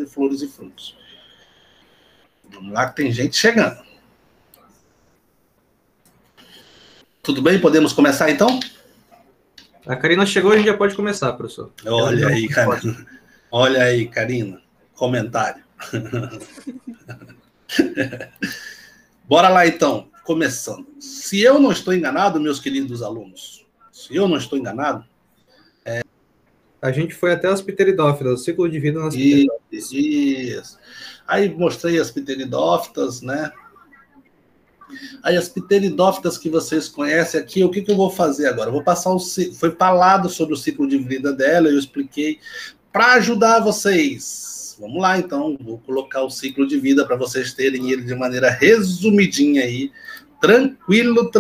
e flores e frutos. Vamos lá que tem gente chegando. Tudo bem? Podemos começar então? A Karina chegou e a gente já pode começar, professor. Olha aí, Karina. Olha aí, Karina. Comentário. Bora lá então, começando. Se eu não estou enganado, meus queridos alunos, se eu não estou enganado... A gente foi até as pteridófitas, o ciclo de vida nas pteridófitas. Isso. Aí mostrei as pteridófitas, né? Aí as pteridófitas que vocês conhecem aqui, o que eu vou fazer agora? Eu vou passar foi falado sobre o ciclo de vida dela, eu expliquei para ajudar vocês. Vamos lá, então, vou colocar o ciclo de vida para vocês terem ele de maneira resumidinha aí, tranquilo,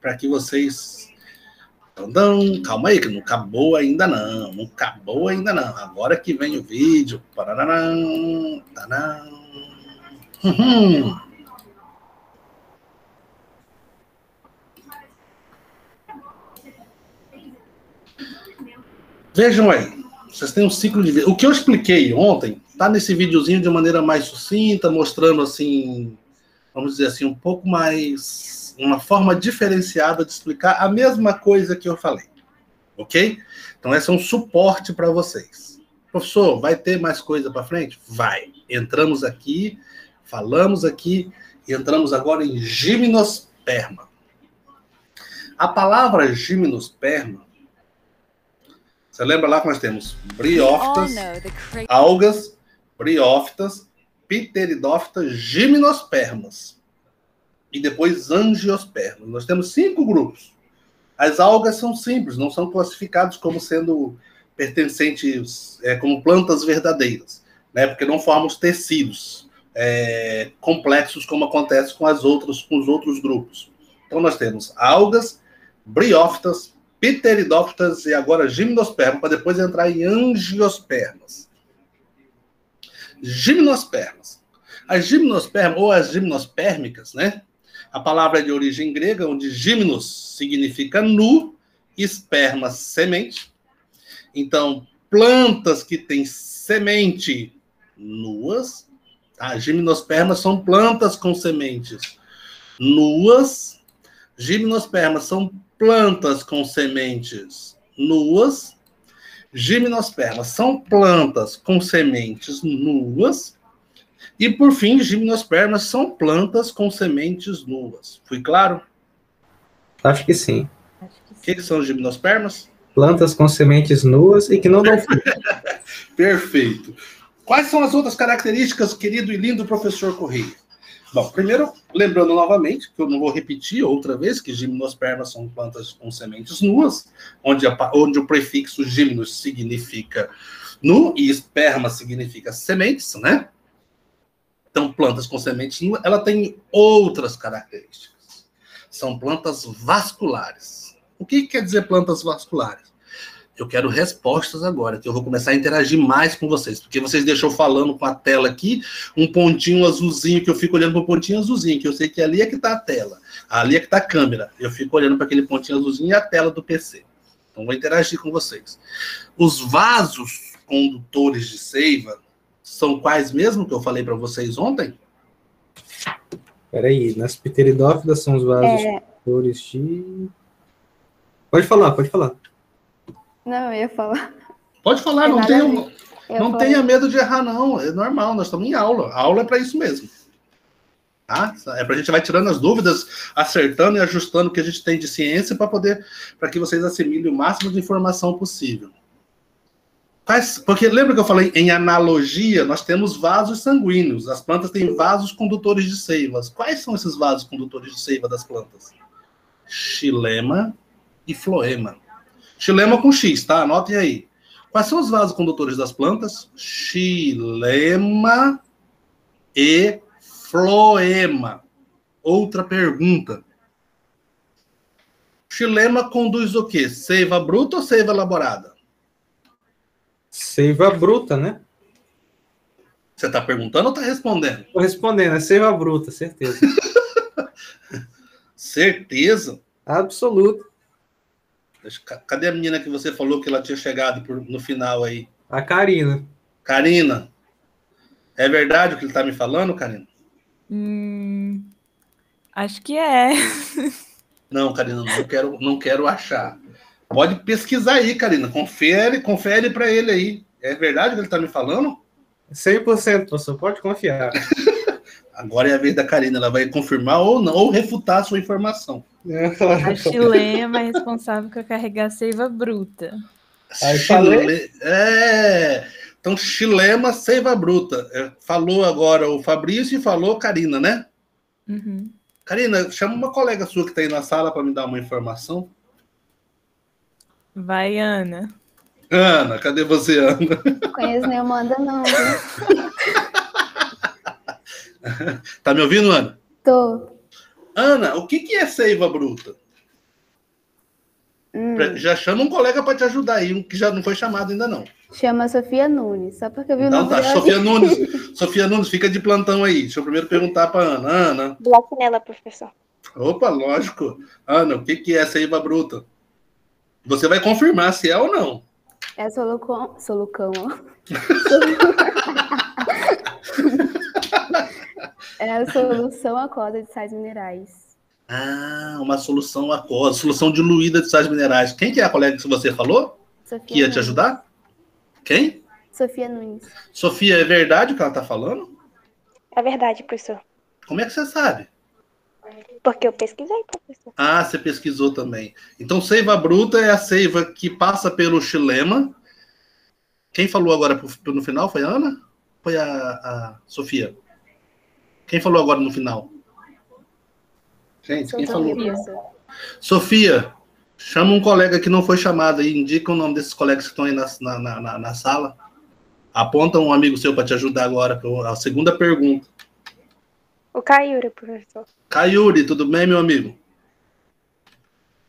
para que vocês... Então, calma aí, que não acabou ainda não, Agora que vem o vídeo. Vejam aí, vocês têm um ciclo de vida. O que eu expliquei ontem está nesse videozinho de maneira mais sucinta, mostrando assim, vamos dizer assim, um pouco mais, uma forma diferenciada de explicar a mesma coisa que eu falei, ok? Então esse é um suporte para vocês. Professor, vai ter mais coisa para frente? Vai. Entramos aqui, falamos aqui, e entramos agora em gimnosperma. A palavra gimnosperma, você lembra lá que nós temos briófitas, algas, briófitas, pteridófitas, gimnospermas e depois angiospermas. Nós temos 5 grupos. As algas são simples, não são classificados como sendo pertencentes, como plantas verdadeiras, né? Porque não formam os tecidos complexos como acontece com os outros grupos. Então nós temos algas, briófitas, pteridófitas e agora gimnospermas, para depois entrar em angiospermas. Gimnospermas. As gimnospermas, ou as gimnospérmicas, né? A palavra é de origem grega, onde gimnos significa nu, esperma, semente. Então, plantas que têm semente nuas, tá? Gimnospermas são plantas com sementes nuas. Gimnospermas são plantas com sementes nuas. Gimnospermas são plantas com sementes nuas. E, por fim, gimnospermas são plantas com sementes nuas. Fui claro? Acho que sim. O que são gimnospermas? Plantas com sementes nuas e que não dão fruto. Perfeito. Quais são as outras características, querido e lindo professor Correia? Bom, primeiro, lembrando novamente, que eu não vou repetir outra vez, que gimnospermas são plantas com sementes nuas, onde o prefixo gimnos significa nu e esperma significa sementes, né? Então, plantas com sementes nuas, ela tem outras características. São plantas vasculares. O que quer dizer plantas vasculares? Eu quero respostas agora, que eu vou começar a interagir mais com vocês, porque vocês deixou falando com a tela aqui, um pontinho azulzinho, que eu fico olhando para o pontinho azulzinho, que eu sei que ali é que está a tela, ali é que está a câmera. Eu fico olhando para aquele pontinho azulzinho e a tela do PC. Então, vou interagir com vocês. Os vasos condutores de seiva são quais mesmo que eu falei para vocês ontem? Peraí, nas pteridófitas são os vasos condutores de... Pode falar. Não, eu ia falar. Pode falar, não tenha medo de errar, não. É normal, nós estamos em aula. A aula é para isso mesmo. Tá? É para a gente vai tirando as dúvidas, acertando e ajustando o que a gente tem de ciência para que vocês assimilem o máximo de informação possível. Porque lembra que eu falei em analogia, nós temos vasos sanguíneos. As plantas têm vasos condutores de seivas. Quais são esses vasos condutores de seiva das plantas? Xilema e floema. Xilema com X, tá? Anotem aí. Quais são os vasos condutores das plantas? Xilema e floema. Outra pergunta. Xilema conduz o quê? Seiva bruta ou seiva elaborada? Seiva bruta, né? Você está perguntando ou está respondendo? Estou respondendo, é seiva bruta, certeza. Certeza? Absoluto. Cadê a menina que você falou que ela tinha chegado no final aí? A Karina. Karina, é verdade o que ele está me falando, Karina? Acho que é. Não, Karina, não quero achar. Pode pesquisar aí, Karina. Confere para ele aí. É verdade o que ele está me falando? 100%, professor, pode confiar. Agora é a vez da Karina, ela vai confirmar ou não, ou refutar a sua informação. A Chilema é responsável por carregar a seiva bruta. Aí falei. Então, Chilema, seiva bruta. Falou agora o Fabrício e falou Karina, né? Uhum. Karina, chama uma colega sua que está aí na sala para me dar uma informação. Vai, Ana. Ana, cadê você, Ana? Não conheço nenhuma Ana, não, viu? Tá me ouvindo, Ana? Tô. Ana, o que é seiva bruta? Já chama um colega para te ajudar aí, um que já não foi chamado ainda não. Chama Sofia Nunes, só porque eu vi o Então nome tá, dela. Sofia Nunes, fica de plantão aí. Deixa eu primeiro perguntar para Ana. Ana. Bloco nela, professor. Opa, lógico. Ana, o que é seiva bruta? Você vai confirmar se é ou não. É solucão, ó. É a solução aquosa de sais minerais. Ah, uma solução aquosa, solução diluída de sais minerais. Quem que é a colega que você falou? Sofia Que ia Nunes. te ajudar? Quem? Sofia Nunes. Sofia, é verdade o que ela está falando? É verdade, professor. Como é que você sabe? Porque eu pesquisei, professor. Ah, você pesquisou também. Então, seiva bruta é a seiva que passa pelo xilema. Quem falou agora no final? Foi a Ana? Foi a Sofia? Quem falou agora no final? Gente, quem falou? Sofia, chama um colega que não foi chamado aí, indica o nome desses colegas que estão aí na sala. Aponta um amigo seu para te ajudar agora, a segunda pergunta. O Caiura, professor. Caiuri, tudo bem, meu amigo?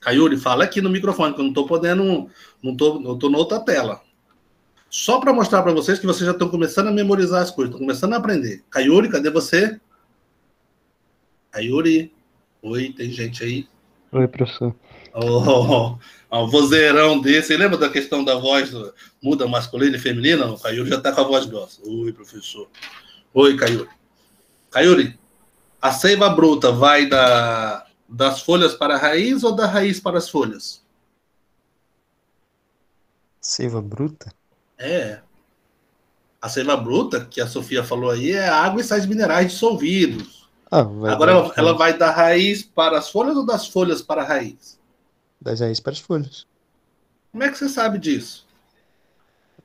Caiuri, fala aqui no microfone, que eu não estou podendo, eu estou na outra tela. Só para mostrar para vocês que vocês já estão começando a memorizar as coisas, estão começando a aprender. Caiuri, cadê você? Caiuri. Oi, tem gente aí? Oi, professor. Um vozeirão desse. Você lembra da questão da voz muda masculina e feminina? O Caiuri já está com a voz grossa. Oi, professor. Oi, Caiuri. Caiuri, a seiva bruta vai das folhas para a raiz ou da raiz para as folhas? Seiva bruta? É. A seiva bruta, que a Sofia falou aí, é água e sais minerais dissolvidos. Agora ela vai da raiz para as folhas ou das folhas para a raiz? Das raízes para as folhas. Como é que você sabe disso?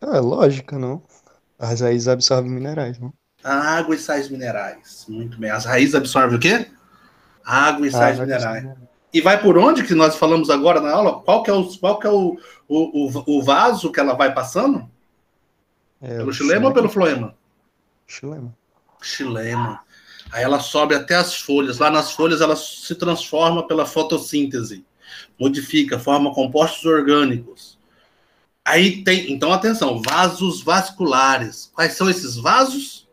É lógica, não? As raízes absorvem minerais, não? Água e sais minerais. Muito bem. As raízes absorvem o quê? Água e sais minerais. E vai por onde que nós falamos agora na aula? Qual que é o vaso que ela vai passando? Pelo xilema ou pelo floema? Xilema. Xilema. Aí ela sobe até as folhas. Lá nas folhas ela se transforma pela fotossíntese. Modifica, forma compostos orgânicos. Aí tem, então atenção, vasos vasculares. Quais são esses vasos?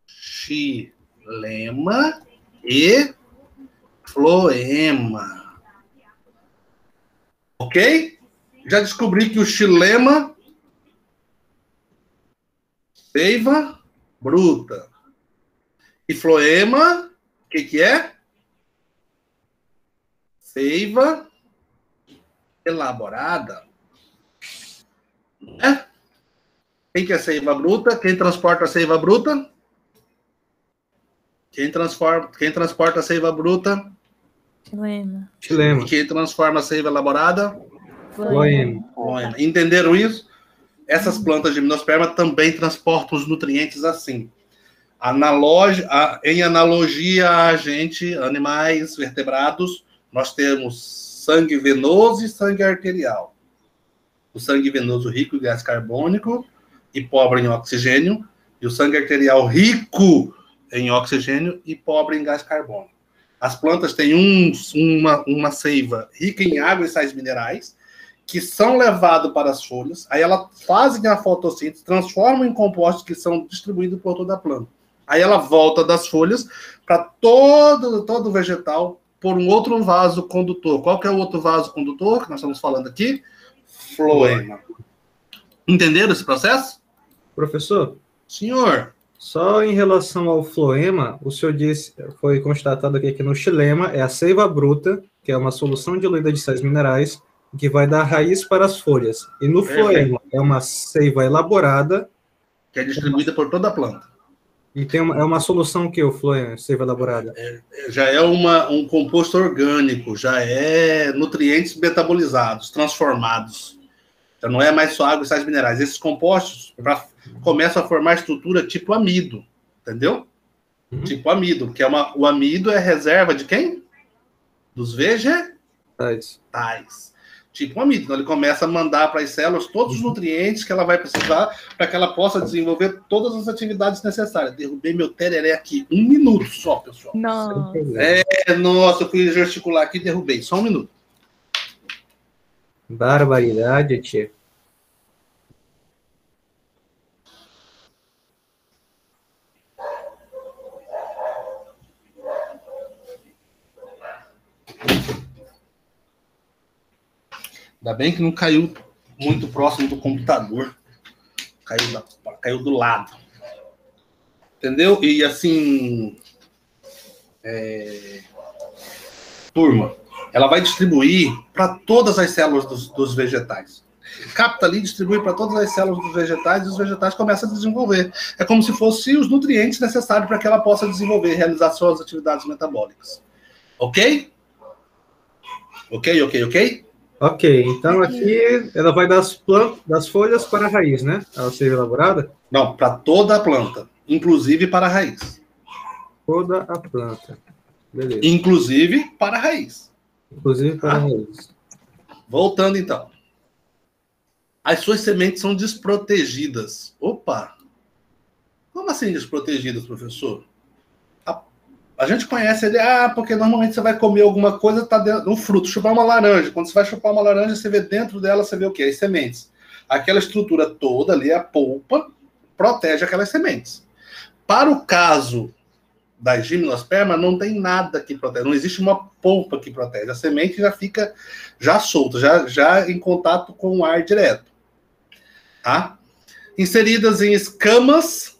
Xilema e floema. Ok? Já descobri que o xilema, seiva bruta. E floema, o que é? Seiva elaborada. É? Quem que é seiva bruta? Quem transporta a seiva bruta? Quem transporta a seiva bruta? Chilema. E quem transforma a seiva elaborada? Floema. Entenderam isso? Essas plantas de gimnosperma também transportam os nutrientes assim. Em analogia a gente, animais vertebrados, nós temos sangue venoso e sangue arterial. O sangue venoso rico em gás carbônico e pobre em oxigênio, e o sangue arterial rico em oxigênio e pobre em gás carbônico. As plantas têm uma seiva rica em água e sais minerais, que são levados para as folhas, aí elas fazem a fotossíntese, transformam em compostos que são distribuídos por toda a planta. Aí ela volta das folhas para todo o vegetal por um outro vaso condutor. Qual que é o outro vaso condutor que nós estamos falando aqui? Floema. Entenderam esse processo? Professor, Senhor, só em relação ao floema, o senhor disse, foi constatado aqui que no xilema é a seiva bruta, que é uma solução diluída de sais minerais, que vai dar raiz para as folhas. E no floema é uma seiva elaborada, que é distribuída por toda a planta. e é uma solução que o floema, seiva elaborada? Já é um composto orgânico, já é nutrientes metabolizados, transformados. Então não é mais só água e sais minerais. Esses compostos começam a formar estrutura tipo amido, entendeu? Tipo amido, que o amido é reserva de quem? Dos vegetais. Tipo amido. Então ele começa a mandar para as células todos os nutrientes que ela vai precisar para que ela possa desenvolver todas as atividades necessárias. Derrubei meu tereré aqui. 1 minuto só, pessoal. Nossa. Nossa, eu fui gesticular aqui e derrubei. Só 1 minuto. Barbaridade, tia. Ainda bem que não caiu muito próximo do computador. Caiu do lado. Entendeu? E assim... Turma, ela vai distribuir para todas as células dos vegetais. Capta ali, distribui para todas as células dos vegetais e os vegetais começam a desenvolver. É como se fossem os nutrientes necessários para que ela possa desenvolver, realizar suas atividades metabólicas. Ok? Ok? Ok, então aqui ela vai das folhas para a raiz, né? A seiva elaborada? Não, para toda a planta, inclusive para a raiz. Toda a planta. Beleza. Inclusive para a raiz. Inclusive para a raiz. Voltando então. As suas sementes são desprotegidas. Opa! Como assim desprotegidas, professor? A gente conhece ele, porque normalmente você vai comer alguma coisa, tá dentro um fruto, chupar uma laranja. Quando você vai chupar uma laranja, você vê dentro dela, você vê o quê? As sementes. Aquela estrutura toda ali, a polpa, protege aquelas sementes. Para o caso das gimnospermas, não tem nada que protege, não existe uma polpa que protege. A semente já fica solta, já em contato com o ar direto. Tá? Inseridas em escamas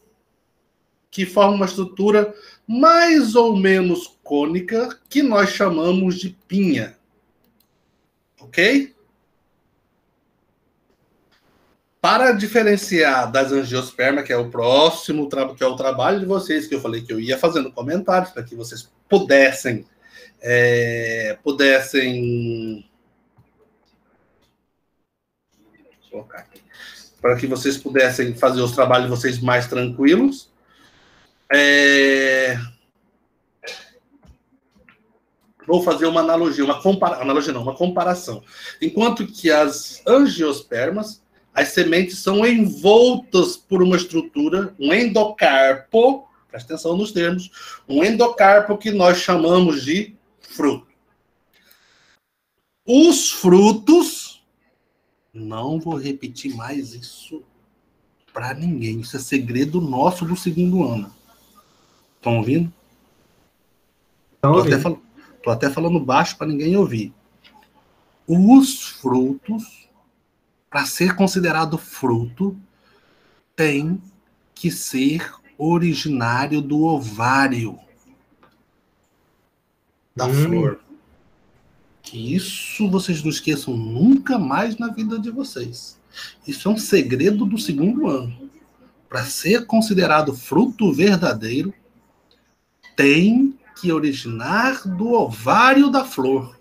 que formam uma estrutura mais ou menos cônica, que nós chamamos de pinha. Ok? Para diferenciar das angiospermas, que é o próximo, que é o trabalho de vocês, que eu falei que eu ia fazendo comentários, para que vocês pudessem colocar aqui, para que vocês pudessem fazer os trabalhos de vocês mais tranquilos. Vou fazer uma analogia, uma comparação. Enquanto que as angiospermas, as sementes são envoltas por uma estrutura, um endocarpo, presta atenção nos termos, um endocarpo que nós chamamos de fruto. Os frutos, não vou repetir mais isso para ninguém, isso é segredo nosso do 2º ano. Estão ouvindo? Tô até falando baixo para ninguém ouvir. Os frutos, para ser considerado fruto, tem que ser originário do ovário da flor. Que isso vocês não esqueçam nunca mais na vida de vocês. Isso é um segredo do 2º ano. Para ser considerado fruto verdadeiro, tem que originar do ovário da flor.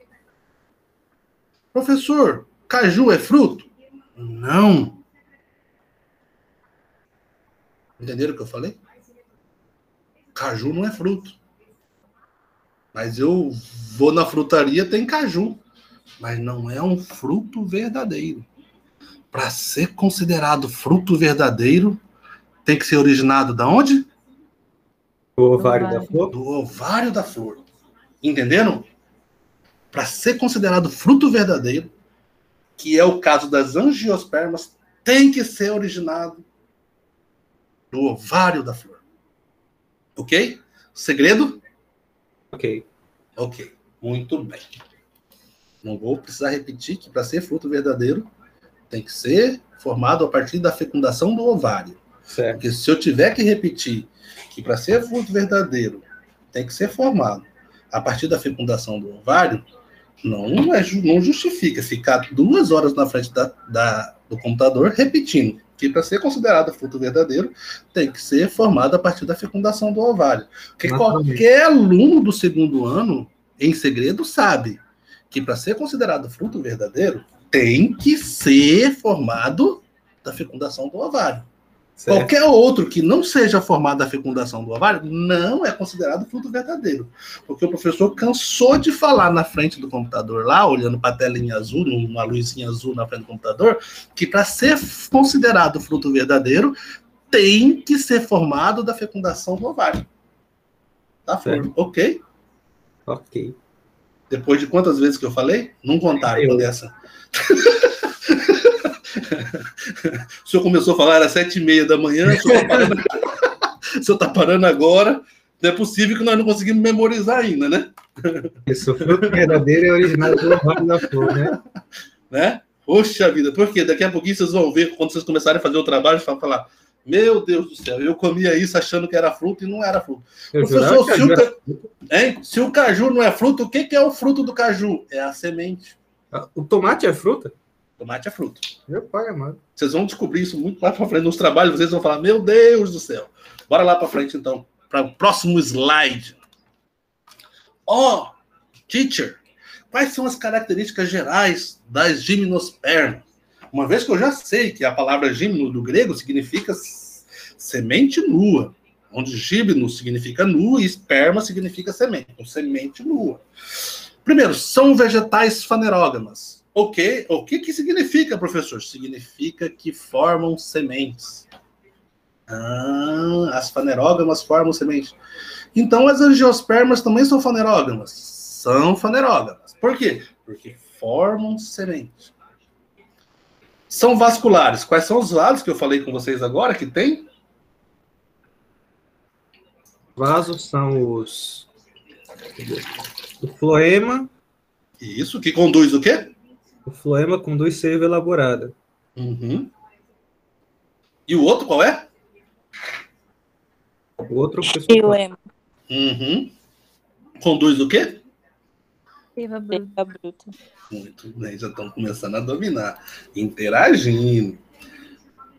Professor, caju é fruto? Não. Entenderam o que eu falei? Caju não é fruto. Mas eu vou na frutaria, tem caju. Mas não é um fruto verdadeiro. Para ser considerado fruto verdadeiro, tem que ser originado da onde? Do ovário da flor? Do ovário da flor. Entenderam? Para ser considerado fruto verdadeiro, que é o caso das angiospermas, tem que ser originado do ovário da flor. Ok? Segredo? Ok. Muito bem. Não vou precisar repetir que para ser fruto verdadeiro, tem que ser formado a partir da fecundação do ovário. Certo. Porque se eu tiver que repetir que para ser fruto verdadeiro tem que ser formado a partir da fecundação do ovário, não justifica ficar 2 horas na frente do computador repetindo que para ser considerado fruto verdadeiro tem que ser formado a partir da fecundação do ovário. Porque qualquer aluno do 2º ano, em segredo, sabe que para ser considerado fruto verdadeiro tem que ser formado da fecundação do ovário. Certo. Qualquer outro que não seja formado da fecundação do ovário não é considerado fruto verdadeiro. Porque o professor cansou de falar na frente do computador lá, olhando para a telinha azul, uma luzinha azul na frente do computador, que para ser considerado fruto verdadeiro tem que ser formado da fecundação do ovário. Tá, Flor? Ok? Ok. Depois de quantas vezes que eu falei? Não contaram quando essa. O senhor começou a falar, era 7h30 da manhã, o senhor tá parando agora, não é possível que nós não conseguimos memorizar ainda, né? Isso, o fruto verdadeiro é originário do ovário da flor, né? Poxa vida, porque daqui a pouquinho vocês vão ver, quando vocês começarem a fazer o trabalho, vocês vão falar, meu Deus do céu, eu comia isso achando que era fruto e não era fruto. Professor, se o caju não é fruto, o que é o fruto do caju? É a semente. O tomate é fruta? Tomate é fruto. Meu pai amado. Vocês vão descobrir isso muito lá para frente nos trabalhos, vocês vão falar, meu Deus do céu. Bora lá para frente, então, para o próximo slide. Teacher, quais são as características gerais das gimnospermas? Uma vez que eu já sei que a palavra gimno do grego significa semente nua, onde gimno significa nu e esperma significa semente. Então, semente nua. Primeiro, são vegetais fanerógamas. O que significa, professor? Significa que formam sementes. As fanerógamas formam sementes. Então, as angiospermas também são fanerógamas. São fanerógamas. Por quê? Porque formam sementes. São vasculares. Quais são os vasos que eu falei com vocês agora que tem? Vasos são o floema. Isso, que conduz o quê? O floema conduz seiva elaborada. Uhum. E o outro qual é? O outro Xilema. Uhum. Conduz o quê? Seiva bruta. Muito bem, já estão começando a dominar. Interagindo.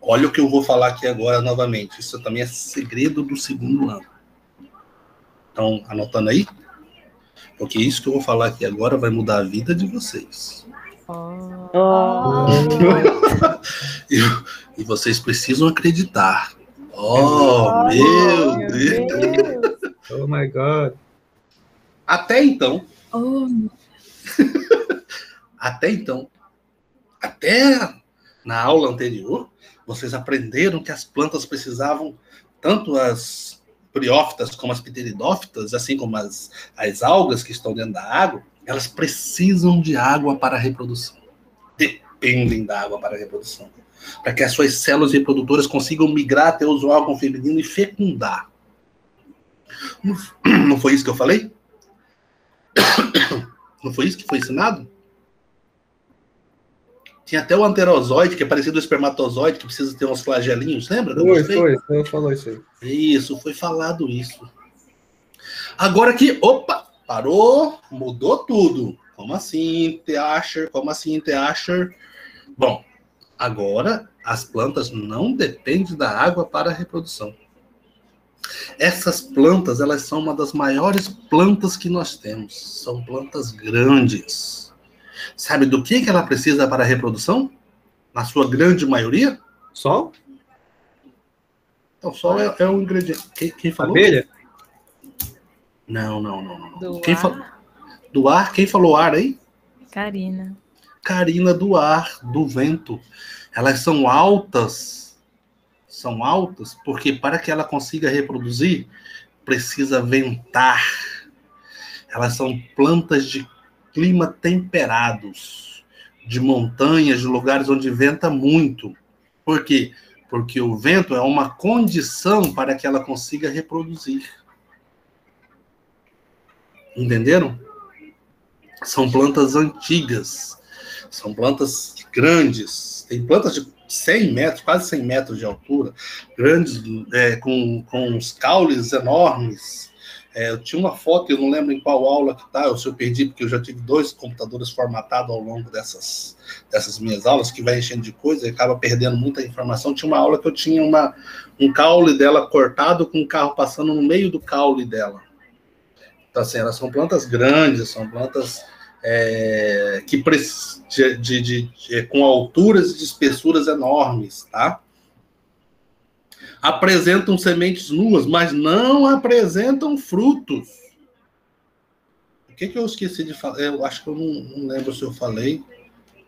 Olha o que eu vou falar aqui agora novamente. Isso também é segredo do 2º ano. Então, anotando aí? Porque isso que eu vou falar aqui agora vai mudar a vida de vocês. E vocês precisam acreditar. Meu Deus! Oh my God! Até então, até na aula anterior, vocês aprenderam que as plantas precisavam, tanto as briófitas como as pteridófitas, assim como as algas que estão dentro da água, elas precisam de água para a reprodução. Dependem da água para a reprodução. Para que as suas células reprodutoras consigam migrar até o órgão feminino e fecundar. Não foi isso que eu falei? Não foi isso que foi ensinado? Tinha até o anterozoide, que é parecido ao espermatozoide, que precisa ter uns flagelinhos, lembra? Foi, falou isso aí. Isso, foi falado isso. Agora que, parou, mudou tudo. Como assim, Teacher? Bom, agora as plantas não dependem da água para a reprodução. Essas plantas, elas são uma das maiores plantas que nós temos. São plantas grandes. Sabe do que ela precisa para a reprodução? Na sua grande maioria? Sol? Então, sol é um ingrediente. Quem falou? Abelha? Não. Do Quem ar? Do ar? Quem falou ar aí? Carina. Carina, do ar, do vento. Elas são altas. São altas porque para que ela consiga reproduzir, precisa ventar. Elas são plantas de clima temperados, de montanhas, de lugares onde venta muito. Por quê? Porque o vento é uma condição para que ela consiga reproduzir. Entenderam? São plantas antigas, são plantas grandes. Tem plantas de 100 metros, quase 100 metros de altura, grandes, com uns caules enormes. Eu tinha uma foto, eu não lembro em qual aula que tá, se eu perdi, porque eu já tive 2 computadores formatados ao longo dessas minhas aulas, que vai enchendo de coisa e acaba perdendo muita informação. Tinha uma aula que eu tinha um caule dela cortado com um carro passando no meio do caule dela. Então, assim, elas são plantas grandes, são plantas com alturas e de espessuras enormes, tá? Apresentam sementes nuas, mas não apresentam frutos. O que eu esqueci de falar? Eu acho que eu não lembro se eu falei.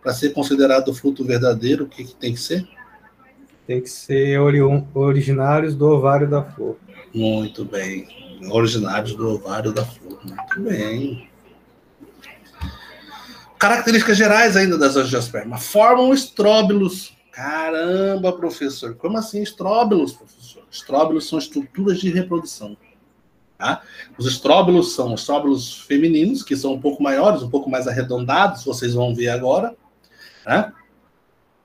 Para ser considerado fruto verdadeiro, o que tem que ser? Tem que ser originários do ovário da flor. Muito bem. Originários do ovário da flor. Muito bem. Características gerais ainda das angiospermas. Formam estróbilos. Caramba, professor. Como assim estróbilos, professor? Estróbilos são estruturas de reprodução. Tá? Os estróbilos são estróbilos femininos, que são um pouco maiores, um pouco mais arredondados, vocês vão ver agora. Tá?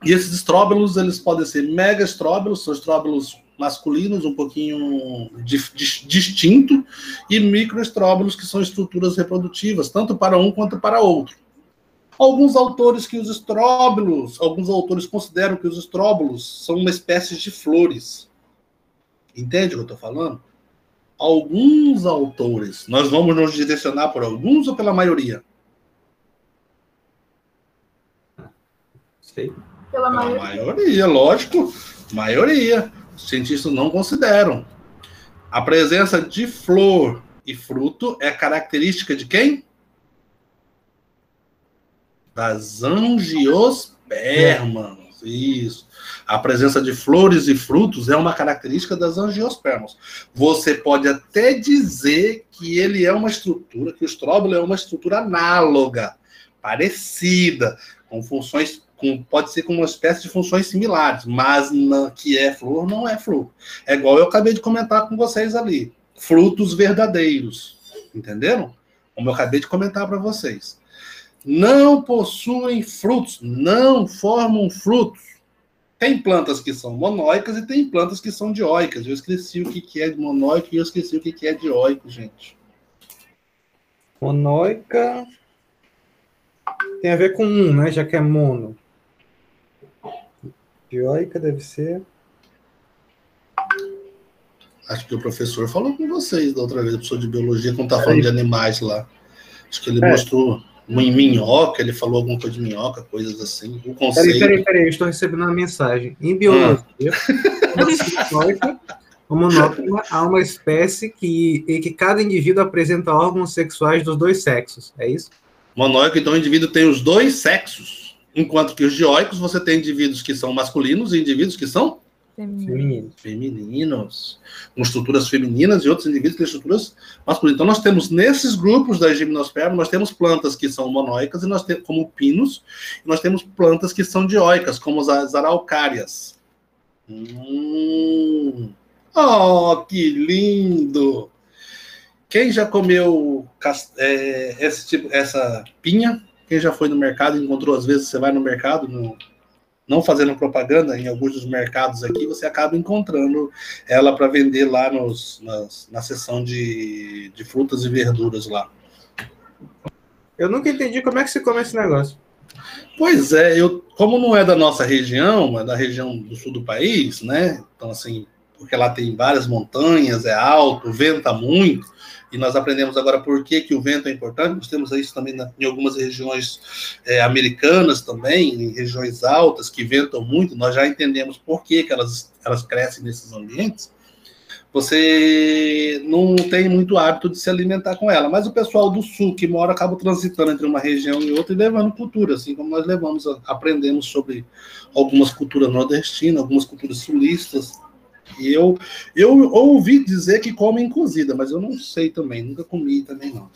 E esses estróbilos, eles podem ser megaestróbilos, são estróbilos masculinos, um pouquinho distinto, e microestróbilos, que são estruturas reprodutivas, tanto para um quanto para outro. Alguns autores consideram que os estróbilos são uma espécie de flores. Entende o que eu estou falando? Alguns autores. Nós vamos nos direcionar por alguns ou pela maioria? Sei. Pela maioria, lógico. Maioria. Os cientistas não consideram. A presença de flor e fruto é característica de quem? Das angiospermas. Isso. A presença de flores e frutos é uma característica das angiospermas. Você pode até dizer que ele é uma estrutura, que o estróbilo é uma estrutura análoga, parecida, com funções, pode ser com uma espécie de funções similares, mas que é flor, não é flor. É igual eu acabei de comentar com vocês ali. Frutos verdadeiros. Entenderam? Como eu acabei de comentar para vocês. Não possuem frutos, não formam frutos. Tem plantas que são monóicas e tem plantas que são dioicas. Eu esqueci o que é monóico e eu esqueci o que é dioico, gente. Monóica tem a ver com né? Já que é mono. Dioica deve ser... Acho que o professor falou com vocês da outra vez, o professor de biologia, quando tá falando de animais lá. Acho que ele mostrou... Em minhoca, ele falou alguma coisa de minhoca, coisas assim. O conceito... Peraí, eu estou recebendo uma mensagem. Em biologia, monógama, há uma espécie em que cada indivíduo apresenta órgãos sexuais dos 2 sexos. É isso? Monóico, então, o indivíduo tem os 2 sexos. Enquanto que os dioicos, você tem indivíduos que são masculinos e indivíduos que são femininos. Com estruturas femininas e outros indivíduos que têm estruturas masculinas. Então, nós temos, nesses grupos das gimnospermas, nós temos plantas que são monóicas, e nós temos, como pinos, e nós temos plantas que são dioicas, como as araucárias. Oh, que lindo! Quem já comeu essa pinha? Quem já foi no mercado e encontrou, às vezes, você vai no mercado... Não fazendo propaganda, em alguns dos mercados aqui, você acaba encontrando ela para vender lá na seção de frutas e verduras lá. Eu nunca entendi como é que se come esse negócio. Pois é, como não é da nossa região, é da região do sul do país, né? Então, assim, porque lá tem várias montanhas, é alto, venta muito, e nós aprendemos agora por que o vento é importante. Nós temos isso também em algumas regiões americanas também, em regiões altas que ventam muito, nós já entendemos por que elas crescem nesses ambientes. Você não tem muito hábito de se alimentar com ela, mas o pessoal do sul que mora acaba transitando entre uma região e outra e levando cultura, assim como nós aprendemos sobre algumas culturas nordestinas, algumas culturas sulistas. E eu ouvi dizer que comem cozida, mas eu não sei também, nunca comi também não.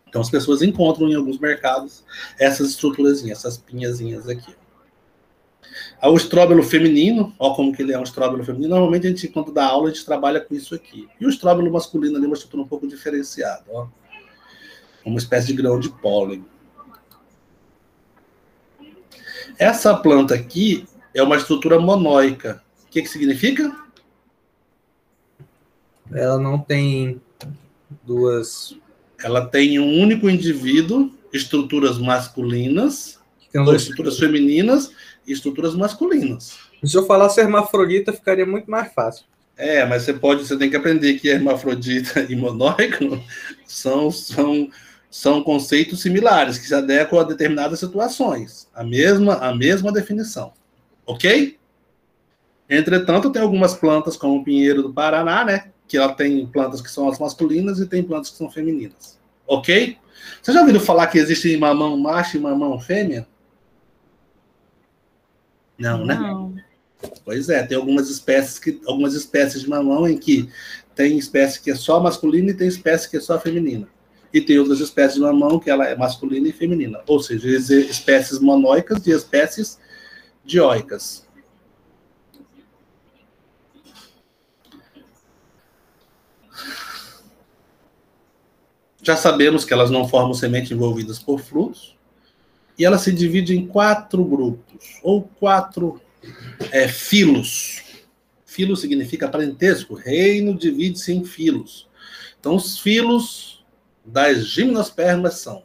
Então as pessoas encontram em alguns mercados essas estruturazinhas, essas pinhazinhas aqui. O estróbilo feminino, ó como que ele é um estróbilo feminino, normalmente a gente, quando dá aula, a gente trabalha com isso aqui. E o estróbilo masculino ali é uma estrutura um pouco diferenciada, ó. Uma espécie de grão de pólen. Essa planta aqui, é uma estrutura monóica. O que significa? Ela não tem duas... Ela tem um único indivíduo, estruturas masculinas, Tem ou dois... estruturas femininas e estruturas masculinas. Se eu falasse hermafrodita, ficaria muito mais fácil. Mas você tem que aprender que hermafrodita e monóico são conceitos similares, que se adequam a determinadas situações. A mesma definição. Ok? Entretanto, tem algumas plantas, como o pinheiro do Paraná, né? Que ela tem plantas que são as masculinas e tem plantas que são femininas. Ok? Você já ouviu falar que existe mamão macho e mamão fêmea? Não, né? Não. Pois é, tem algumas espécies de mamão em que tem espécie que é só masculina e tem espécie que é só feminina. E tem outras espécies de mamão que ela é masculina e feminina. Ou seja, espécies monóicas e espécies dioicas. Já sabemos que elas não formam semente envolvidas por frutos. E ela se divide em 4 grupos, ou 4 filos. Filo significa parentesco. Reino divide-se em filos. Então, os filos das gimnospermas são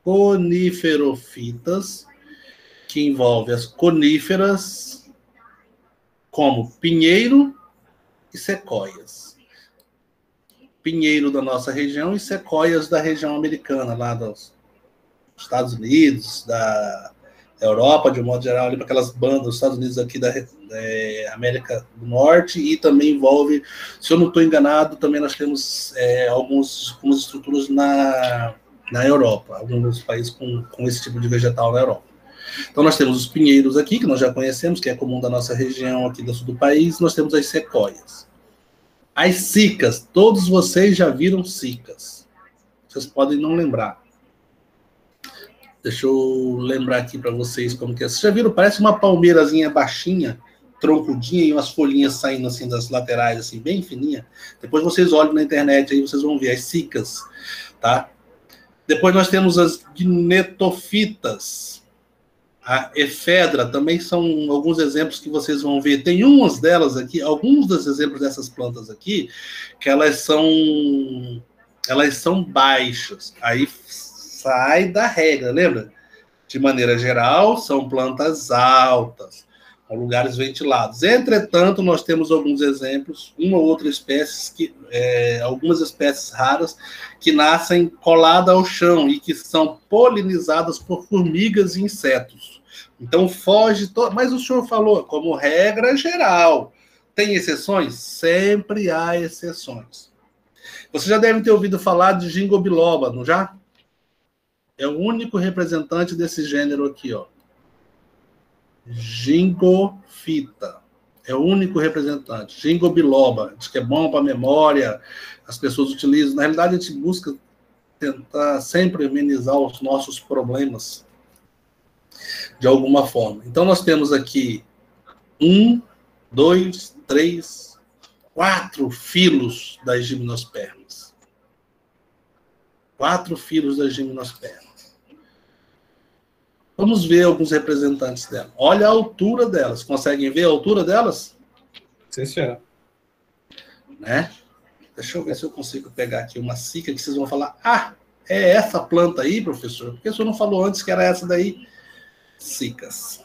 coniferofitas, que envolve as coníferas, como pinheiro e sequoias. Pinheiro da nossa região e sequoias da região americana, lá dos Estados Unidos, da Europa, de um modo geral, ali para aquelas bandas dos Estados Unidos aqui da América do Norte, e também envolve, se eu não estou enganado, também nós temos algumas estruturas na Europa, alguns países com esse tipo de vegetal na Europa. Então nós temos os pinheiros aqui, que nós já conhecemos, que é comum da nossa região aqui do sul do país, nós temos as sequoias. As cicas, todos vocês já viram cicas. Vocês podem não lembrar. Deixa eu lembrar aqui para vocês como que é. Vocês já viram? Parece uma palmeirazinha baixinha, troncudinha, e umas folhinhas saindo assim das laterais, assim, bem fininha. Depois vocês olham na internet, aí vocês vão ver as cicas, tá? Depois nós temos as gnetofitas. A efedra também são alguns exemplos que vocês vão ver. Tem umas delas aqui, alguns dos exemplos dessas plantas aqui, que elas são baixas. Aí sai da regra, lembra? De maneira geral, são plantas altas, com lugares ventilados. Entretanto, nós temos alguns exemplos, uma ou outra espécie, algumas espécies raras, que nascem coladas ao chão e que são polinizadas por formigas e insetos. Então, foge... Mas o senhor falou, como regra geral. Tem exceções? Sempre há exceções. Você já deve ter ouvido falar de ginkgo biloba, não já? É o único representante desse gênero aqui, ó. Gingofita. É o único representante. Ginkgo biloba. Diz que é bom para a memória. As pessoas utilizam. Na realidade, a gente busca tentar sempre amenizar os nossos problemas de alguma forma. Então, nós temos aqui 1, 2, 3, 4 filos das gimnospermas. 4 filos das gimnospermas. Vamos ver alguns representantes dela. Olha a altura delas. Conseguem ver a altura delas? Sim, senhor. Né? Deixa eu ver se eu consigo pegar aqui uma cica que vocês vão falar: ah, é essa planta aí, professor? Por que o senhor não falou antes que era essa daí? Cicas.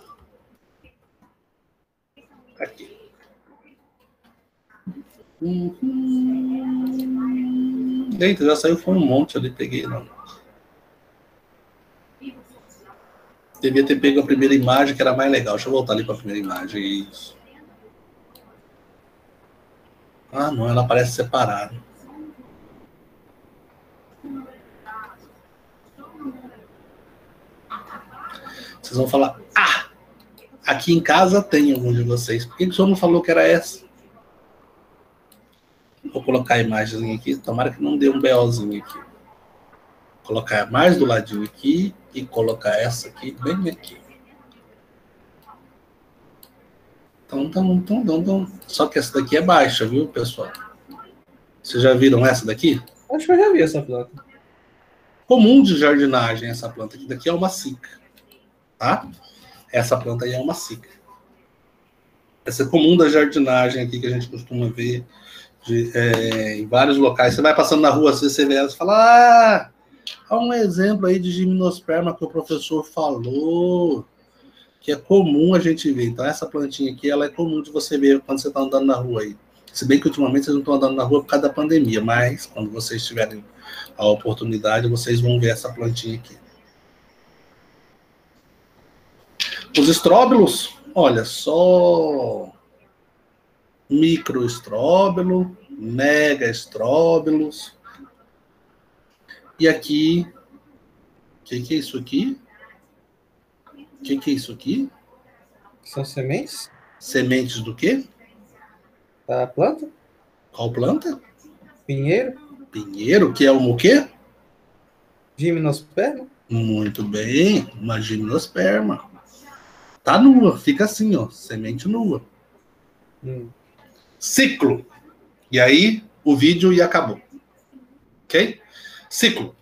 Aqui. Eita, já saiu, foi um monte ali, peguei não. Devia ter pego a primeira imagem, que era mais legal. Deixa eu voltar ali para a primeira imagem. Isso. Ah, não, ela parece separada. Vocês vão falar: ah, aqui em casa tem algum de vocês. Por que o senhor não falou que era essa? Vou colocar a imagem aqui. Tomara que não dê um BOzinho aqui. Vou colocar mais do ladinho aqui e colocar essa aqui bem aqui. Só que essa daqui é baixa, viu, pessoal? Vocês já viram essa daqui? Acho que eu já vi essa planta. Comum de jardinagem essa planta. Aqui daqui é uma cica. Tá? Essa planta aí é uma cíclica. Essa é comum da jardinagem aqui, que a gente costuma ver em vários locais. Você vai passando na rua, às vezes você vê elas e fala, há um exemplo aí de gimnosperma que o professor falou, que é comum a gente ver. Então, essa plantinha aqui, ela é comum de você ver quando você está andando na rua aí. Se bem que ultimamente vocês não estão andando na rua por causa da pandemia, mas quando vocês tiverem a oportunidade, vocês vão ver essa plantinha aqui. Os estróbilos, olha só, microestróbilo, mega estróbilos. E aqui, o que é isso aqui? O que é isso aqui? São sementes Sementes do quê? da planta? Qual planta? Pinheiro? Pinheiro, que é o quê? Gimnosperma? Muito bem, uma gimnosperma. Tá nua, fica assim, ó, semente nua. Ciclo. E aí, o vídeo e acabou. Ok? Ciclo.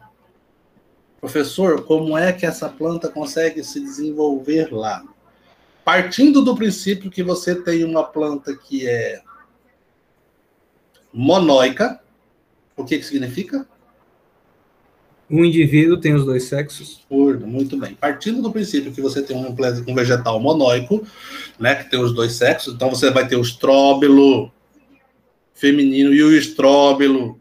Professor, como é que essa planta consegue se desenvolver lá? Partindo do princípio que você tem uma planta que é monóica, o que significa? Um indivíduo tem os dois sexos? Muito bem. Partindo do princípio que você tem um vegetal monóico, né, que tem os dois sexos, então você vai ter o estróbilo feminino e o estróbilo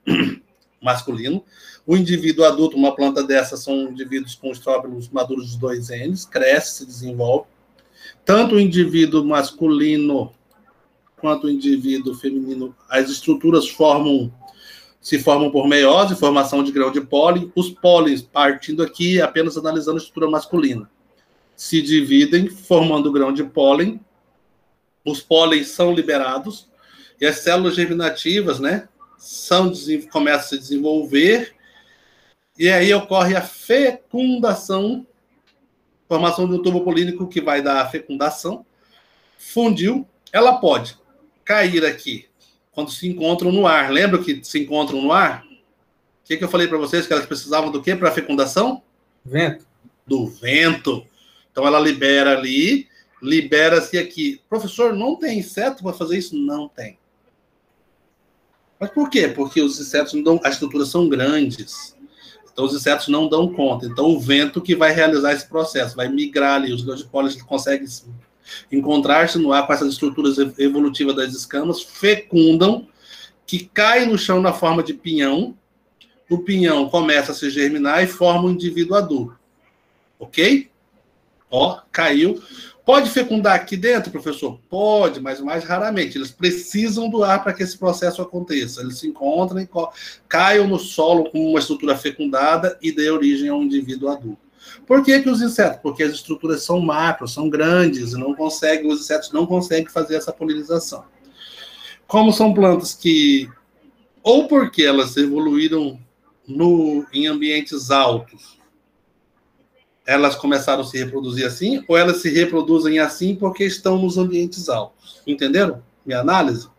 masculino. O indivíduo adulto, uma planta dessa, são indivíduos com estróbilos maduros dos 2 Ns, cresce, se desenvolve. Tanto o indivíduo masculino quanto o indivíduo feminino, as estruturas se formam por meiose, formação de grão de pólen. Os pólens, partindo aqui, apenas analisando a estrutura masculina, se dividem, formando grão de pólen. Os pólens são liberados e as células germinativas, né, começam a se desenvolver, e aí ocorre a fecundação, formação de um tubo polínico que vai dar a fecundação. Fundiu, ela pode cair aqui quando se encontram no ar. Lembra que se encontram no ar? O que eu falei para vocês? Que elas precisavam do quê para a fecundação? Vento. Do vento. Então ela libera ali, libera-se aqui. Professor, não tem inseto para fazer isso? Não tem. Mas por quê? Porque os insetos não dão, as estruturas são grandes. Então os insetos não dão conta. Então o vento que vai realizar esse processo, vai migrar ali, os grãos de pólen conseguem encontrar-se no ar com essas estruturas evolutivas das escamas, fecundam, que cai no chão na forma de pinhão. O pinhão começa a se germinar e forma um indivíduo adulto. Ok? Ó, caiu. Pode fecundar aqui dentro, professor? Pode, mas mais raramente. Eles precisam do ar para que esse processo aconteça. Eles se encontram e caiam no solo com uma estrutura fecundada e dê origem a um indivíduo adulto. Por que os insetos? Porque as estruturas são macros, são grandes, e os insetos não conseguem fazer essa polinização. Como são plantas que, ou porque elas evoluíram em ambientes altos, elas começaram a se reproduzir assim, ou elas se reproduzem assim porque estão nos ambientes altos. Entenderam minha análise?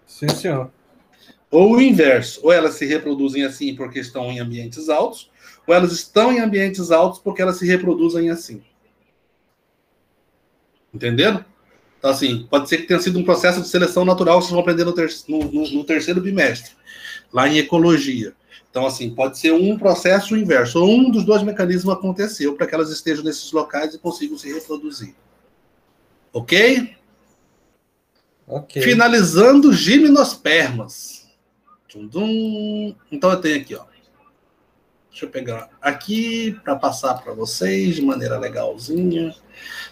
Sim, senhor. Ou o inverso, ou elas se reproduzem assim porque estão em ambientes altos, ou elas estão em ambientes altos porque elas se reproduzem assim. Entenderam? Então, assim, pode ser que tenha sido um processo de seleção natural que vocês vão aprender no terceiro bimestre, lá em ecologia. Então, assim, pode ser um processo inverso, ou um dos dois mecanismos aconteceu para que elas estejam nesses locais e consigam se reproduzir. Ok? Ok. Finalizando gimnospermas. Então, eu tenho aqui, ó. Deixa eu pegar aqui para passar para vocês de maneira legalzinha.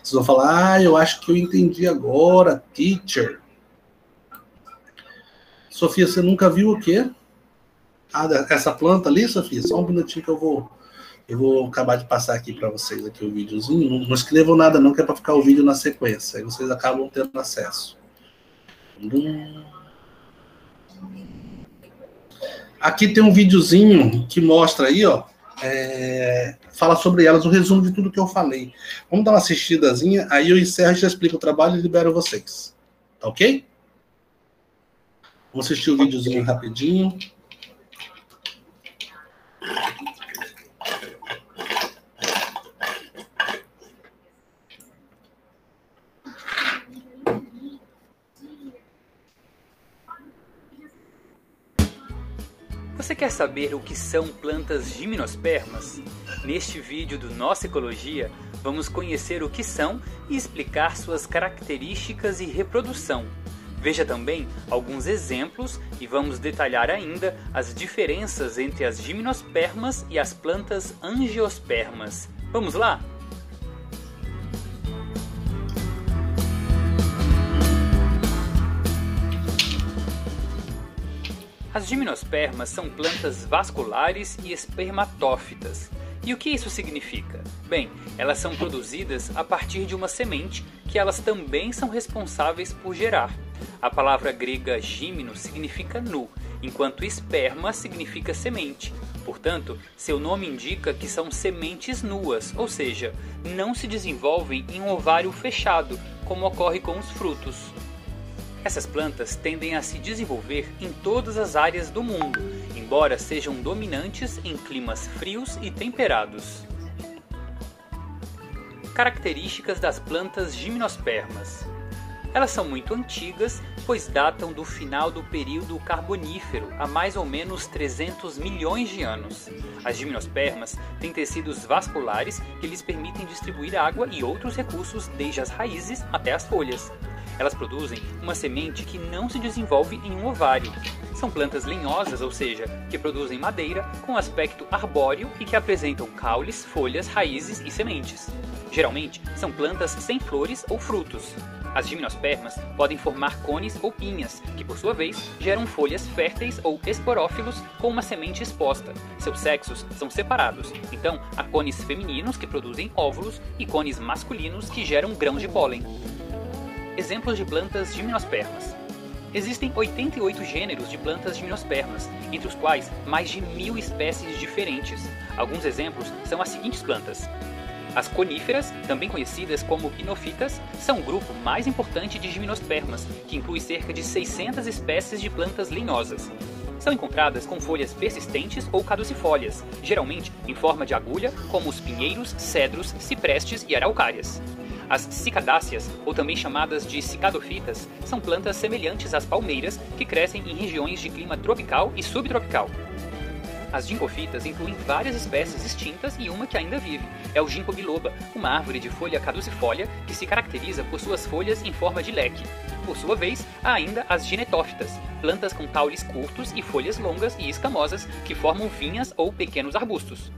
Vocês vão falar, eu acho que eu entendi agora, teacher. Sofia, você nunca viu o quê? Essa planta ali, Sofia? Só um minutinho que eu vou acabar de passar aqui para vocês aqui o videozinho. Não escrevam nada não, que é para ficar o vídeo na sequência. Aí vocês acabam tendo acesso. Aqui tem um videozinho que mostra aí, ó. Fala sobre elas, o resumo de tudo que eu falei. Vamos dar uma assistidazinha, aí eu encerro, já explico o trabalho e libero vocês. Tá ok? Vamos assistir o videozinho rapidinho. Você quer saber o que são plantas gimnospermas? Neste vídeo do Nossa Ecologia, vamos conhecer o que são e explicar suas características e reprodução. Veja também alguns exemplos e vamos detalhar ainda as diferenças entre as gimnospermas e as plantas angiospermas. Vamos lá? As gimnospermas são plantas vasculares e espermatófitas. E o que isso significa? Bem, elas são produzidas a partir de uma semente que elas também são responsáveis por gerar. A palavra grega gimno significa nu, enquanto esperma significa semente. Portanto, seu nome indica que são sementes nuas, ou seja, não se desenvolvem em um ovário fechado, como ocorre com os frutos. Essas plantas tendem a se desenvolver em todas as áreas do mundo, embora sejam dominantes em climas frios e temperados. Características das plantas gimnospermas. Elas são muito antigas, pois datam do final do período Carbonífero, há mais ou menos 300 milhões de anos. As gimnospermas têm tecidos vasculares que lhes permitem distribuir água e outros recursos desde as raízes até as folhas. Elas produzem uma semente que não se desenvolve em um ovário. São plantas lenhosas, ou seja, que produzem madeira com aspecto arbóreo e que apresentam caules, folhas, raízes e sementes. Geralmente, são plantas sem flores ou frutos. As gimnospermas podem formar cones ou pinhas, que por sua vez geram folhas férteis ou esporófilos com uma semente exposta. Seus sexos são separados, então há cones femininos que produzem óvulos e cones masculinos que geram grãos de pólen. Exemplos de plantas gimnospermas. Existem 88 gêneros de plantas gimnospermas, entre os quais mais de 1000 espécies diferentes. Alguns exemplos são as seguintes plantas. As coníferas, também conhecidas como pinofitas, são o grupo mais importante de gimnospermas, que inclui cerca de 600 espécies de plantas lenhosas. São encontradas com folhas persistentes ou caducifólias, geralmente em forma de agulha, como os pinheiros, cedros, ciprestes e araucárias. As cicadáceas, ou também chamadas de cicadofitas, são plantas semelhantes às palmeiras que crescem em regiões de clima tropical e subtropical. As gincofitas incluem várias espécies extintas e uma que ainda vive. É o ginkgo biloba, uma árvore de folha caducifólia que se caracteriza por suas folhas em forma de leque. Por sua vez, há ainda as ginetófitas, plantas com caules curtos e folhas longas e escamosas que formam vinhas ou pequenos arbustos.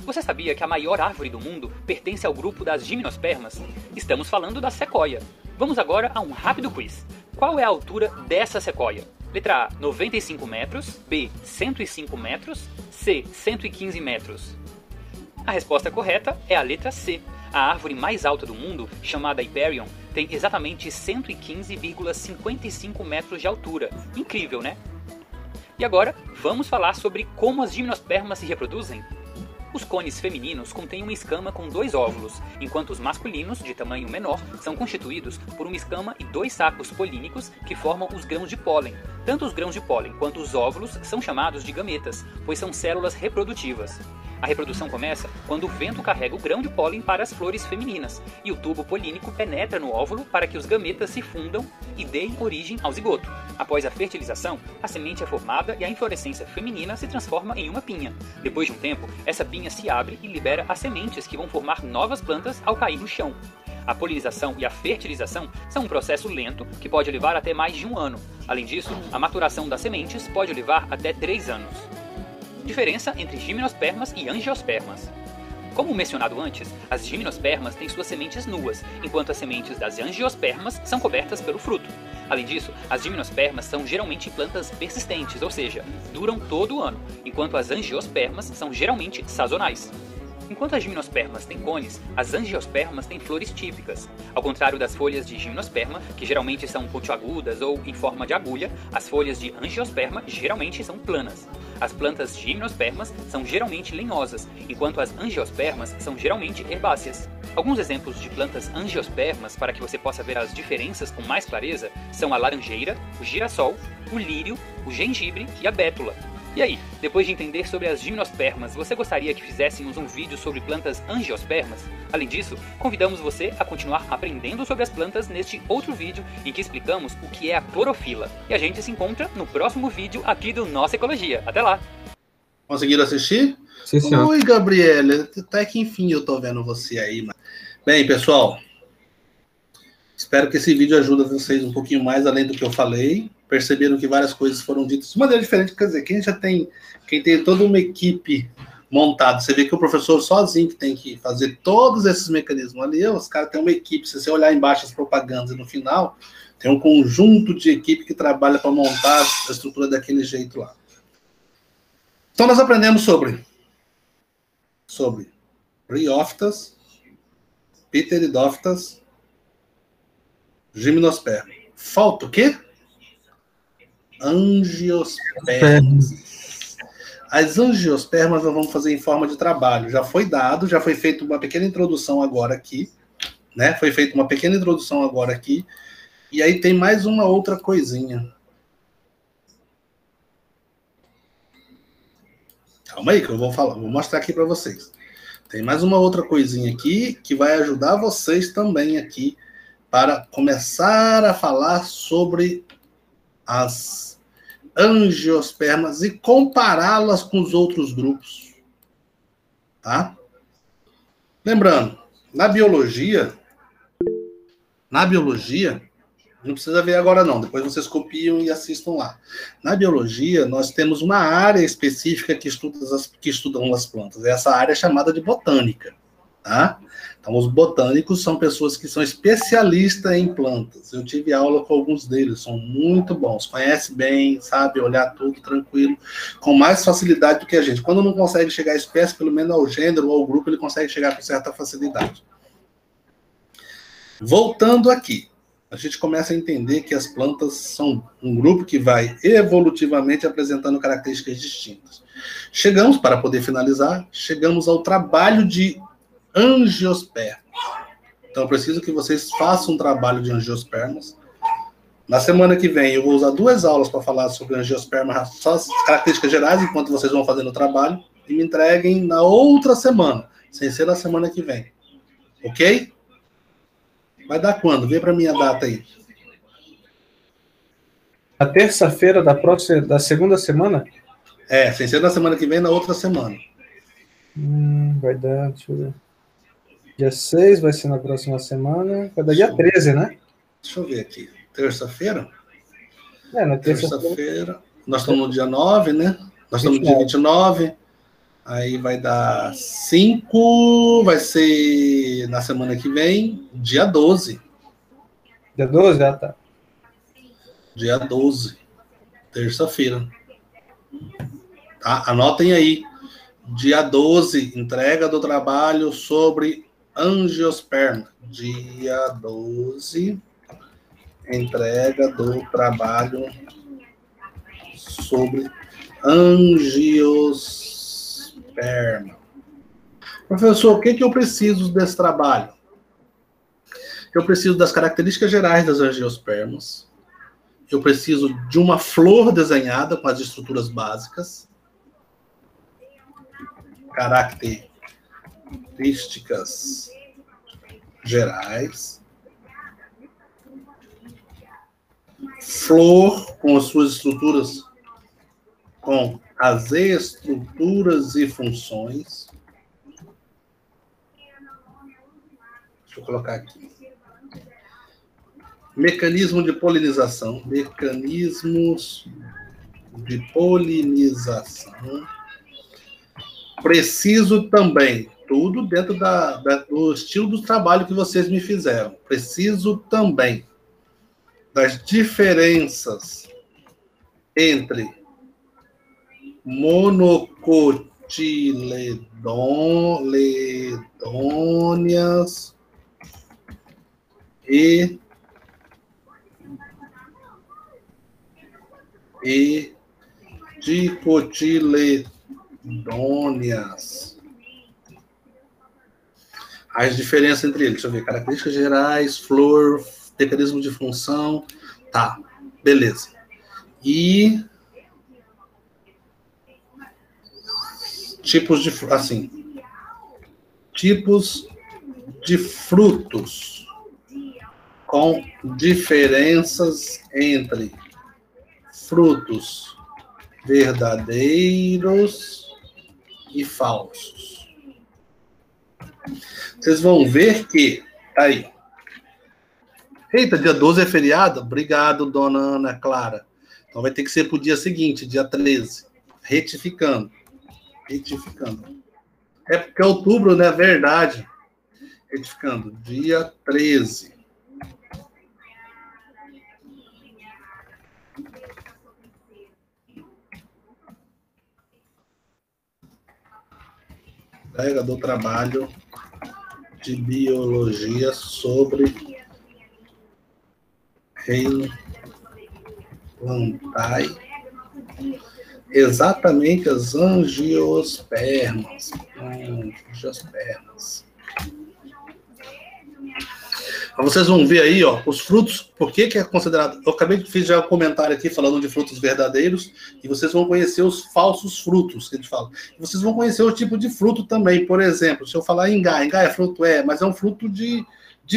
Você sabia que a maior árvore do mundo pertence ao grupo das gimnospermas? Estamos falando da sequoia. Vamos agora a um rápido quiz. Qual é a altura dessa sequoia? Letra A, 95 metros. B, 105 metros. C, 115 metros. A resposta correta é a letra C. A árvore mais alta do mundo, chamada Hyperion, tem exatamente 115,55 metros de altura. Incrível, né? E agora, vamos falar sobre como as gimnospermas se reproduzem? Os cones femininos contêm uma escama com 2 óvulos, enquanto os masculinos, de tamanho menor, são constituídos por uma escama e 2 sacos polínicos que formam os grãos de pólen. Tanto os grãos de pólen quanto os óvulos são chamados de gametas, pois são células reprodutivas. A reprodução começa quando o vento carrega o grão de pólen para as flores femininas, e o tubo polínico penetra no óvulo para que os gametas se fundam e deem origem ao zigoto. Após a fertilização, a semente é formada e a inflorescência feminina se transforma em uma pinha. Depois de um tempo, essa pinha se abre e libera as sementes que vão formar novas plantas ao cair no chão. A polinização e a fertilização são um processo lento que pode levar até mais de 1 ano. Além disso, a maturação das sementes pode levar até 3 anos. Diferença entre gimnospermas e angiospermas. Como mencionado antes, as gimnospermas têm suas sementes nuas, enquanto as sementes das angiospermas são cobertas pelo fruto. Além disso, as gimnospermas são geralmente plantas persistentes, ou seja, duram todo o ano, enquanto as angiospermas são geralmente sazonais. Enquanto as gimnospermas têm cones, as angiospermas têm flores típicas. Ao contrário das folhas de gimnosperma, que geralmente são pontiagudas ou em forma de agulha, as folhas de angiosperma geralmente são planas. As plantas gimnospermas são geralmente lenhosas, enquanto as angiospermas são geralmente herbáceas. Alguns exemplos de plantas angiospermas, para que você possa ver as diferenças com mais clareza, são a laranjeira, o girassol, o lírio, o gengibre e a bétula. E aí, depois de entender sobre as gimnospermas, você gostaria que fizéssemos um vídeo sobre plantas angiospermas? Além disso, convidamos você a continuar aprendendo sobre as plantas neste outro vídeo em que explicamos o que é a clorofila. E a gente se encontra no próximo vídeo aqui do Nossa Ecologia. Até lá! Conseguiram assistir? Sim, senhor. Oi, Gabriela. Até que enfim eu tô vendo você aí, mano. Bem, pessoal, espero que esse vídeo ajude vocês um pouquinho mais além do que eu falei. Perceberam que várias coisas foram ditas de maneira diferente. Quer dizer, quem tem toda uma equipe montada, você vê que o professor sozinho que tem que fazer todos esses mecanismos ali, os caras têm uma equipe. Se você olhar embaixo as propagandas no final, tem um conjunto de equipe que trabalha para montar a estrutura daquele jeito lá. Então nós aprendemos sobre briófitas, pteridófitas, gimnosperma. Falta o quê? Angiospermas. As angiospermas nós vamos fazer em forma de trabalho. Já foi feita uma pequena introdução agora aqui, né? Foi feita uma pequena introdução agora aqui. E aí tem mais uma outra coisinha. Calma aí que eu vou mostrar aqui para vocês. Tem mais uma outra coisinha aqui que vai ajudar vocês também aqui para começar a falar sobre as angiospermas e compará-las com os outros grupos. Tá? Lembrando, na biologia, não precisa ver agora não, depois vocês copiam e assistam lá. Na biologia, nós temos uma área específica que estudam as plantas. Essa área é chamada de botânica. Tá? Então, os botânicos são pessoas que são especialistas em plantas. Eu tive aula com alguns deles, são muito bons. Conhece bem, sabe olhar tudo tranquilo, com mais facilidade do que a gente. Quando não consegue chegar à espécie, pelo menos ao gênero ou ao grupo, ele consegue chegar com certa facilidade. Voltando aqui, a gente começa a entender que as plantas são um grupo que vai evolutivamente apresentando características distintas. Para poder finalizar, chegamos ao trabalho de angiospermas. Então, eu preciso que vocês façam um trabalho de angiospermas. Na semana que vem, eu vou usar 2 aulas para falar sobre angiospermas, só as características gerais, enquanto vocês vão fazendo o trabalho, e me entreguem na outra semana, sem ser na semana que vem. Ok? Vai dar quando? Vê para mim a data aí. A terça-feira da segunda semana? Sem ser na semana que vem, na outra semana. Vai dar, deixa eu ver. Dia 6 vai ser na próxima semana. Vai dar dia 13, né? Deixa eu ver aqui. Terça-feira? Na terça-feira. Terça-feira. Nós estamos no dia 9, né? Nós estamos no dia 29. Aí vai dar 5. Vai ser na semana que vem, dia 12. Dia 12? Ah, tá. Dia 12. Terça-feira. Tá? Anotem aí. Dia 12, entrega do trabalho sobre angiosperma. Dia 12, entrega do trabalho sobre angiosperma. Professor, o que eu preciso desse trabalho? Eu preciso das características gerais das angiospermas. Eu preciso de uma flor desenhada com as estruturas básicas. Características gerais. Flor com as suas estruturas, com as estruturas e funções. Deixa eu colocar aqui. Mecanismo de polinização. Mecanismos de polinização. Preciso também, tudo dentro do estilo do trabalho que vocês me fizeram. Preciso também das diferenças entre monocotiledôneas e dicotiledôneas. As diferenças entre eles, deixa eu ver, características gerais, flor, mecanismo de função, tá, beleza. E tipos de, assim, tipos de frutos com diferenças entre frutos verdadeiros e falsos. Vocês vão ver que, aí, eita, dia 12 é feriado? Obrigado, dona Ana Clara. Então vai ter que ser para o dia seguinte, dia 13. Retificando. É porque é outubro, né? Verdade. Retificando. Dia 13. Colega do trabalho de biologia sobre reimplantar exatamente as angiospermas. Vocês vão ver aí, ó, os frutos, por que é considerado... Eu acabei de fazer já um comentário aqui falando de frutos verdadeiros, e vocês vão conhecer os falsos frutos, que a gente fala. E vocês vão conhecer o tipo de fruto também. Por exemplo, se eu falar ingá é fruto? Mas é um fruto de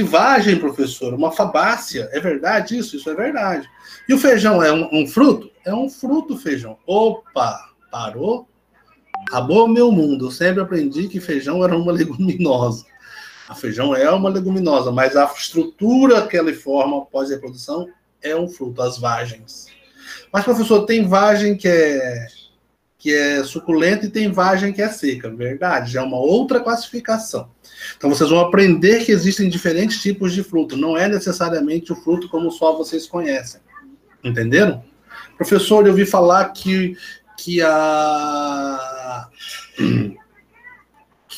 vagem, professor, uma fabácea. É verdade isso? Isso é verdade. E o feijão é um fruto? É um fruto, feijão. Opa, parou? Acabou o meu mundo. Eu sempre aprendi que feijão era uma leguminosa. A feijão é uma leguminosa, mas a estrutura que ela forma após a reprodução é um fruto, as vagens. Mas, professor, tem vagem que é suculenta e tem vagem que é seca. Verdade, já é uma outra classificação. Então, vocês vão aprender que existem diferentes tipos de fruto. Não é necessariamente o fruto como só vocês conhecem. Entenderam? Professor, eu ouvi falar que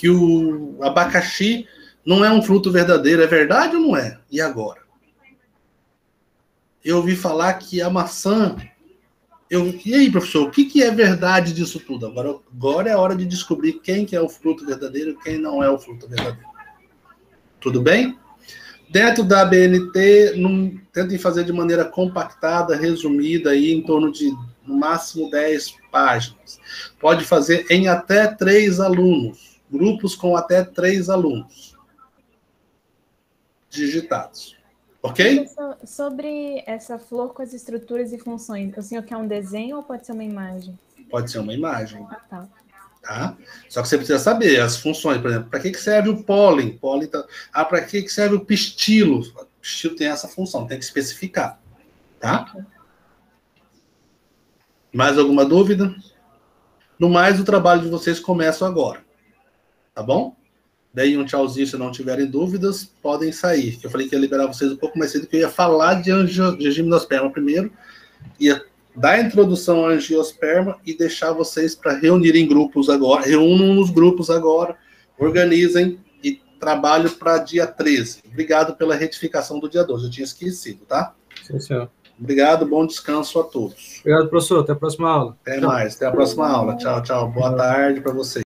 o abacaxi não é um fruto verdadeiro. É verdade ou não é? E agora? Eu ouvi falar que a maçã... E aí, professor, o que é verdade disso tudo? Agora é a hora de descobrir quem que é o fruto verdadeiro e quem não é o fruto verdadeiro. Tudo bem? Dentro da ABNT, tentem fazer de maneira compactada, resumida, aí, em torno de, no máximo, 10 páginas. Pode fazer em até 3 alunos. Grupos com até 3 alunos digitados. Ok? Sobre essa flor com as estruturas e funções, o senhor quer um desenho ou pode ser uma imagem? Pode ser uma imagem. Ah, tá. Tá? Só que você precisa saber as funções, por exemplo, para que serve o pólen? Para que serve o pistilo? O pistilo tem essa função, tem que especificar. Tá? Mais alguma dúvida? No mais, o trabalho de vocês começa agora. Tá bom? Daí um tchauzinho, se não tiverem dúvidas, podem sair. Eu falei que ia liberar vocês um pouco mais cedo, que eu ia falar de gimnosperma primeiro, ia dar a introdução à angiosperma e deixar vocês para reunir em grupos agora. Reúnam nos grupos agora, organizem e trabalho para dia 13. Obrigado pela retificação do dia 12, eu tinha esquecido, tá? Sim, senhor. Obrigado, bom descanso a todos. Obrigado, professor. Até a próxima aula. Até mais, até a próxima aula. Tchau, tchau. Boa tarde para vocês.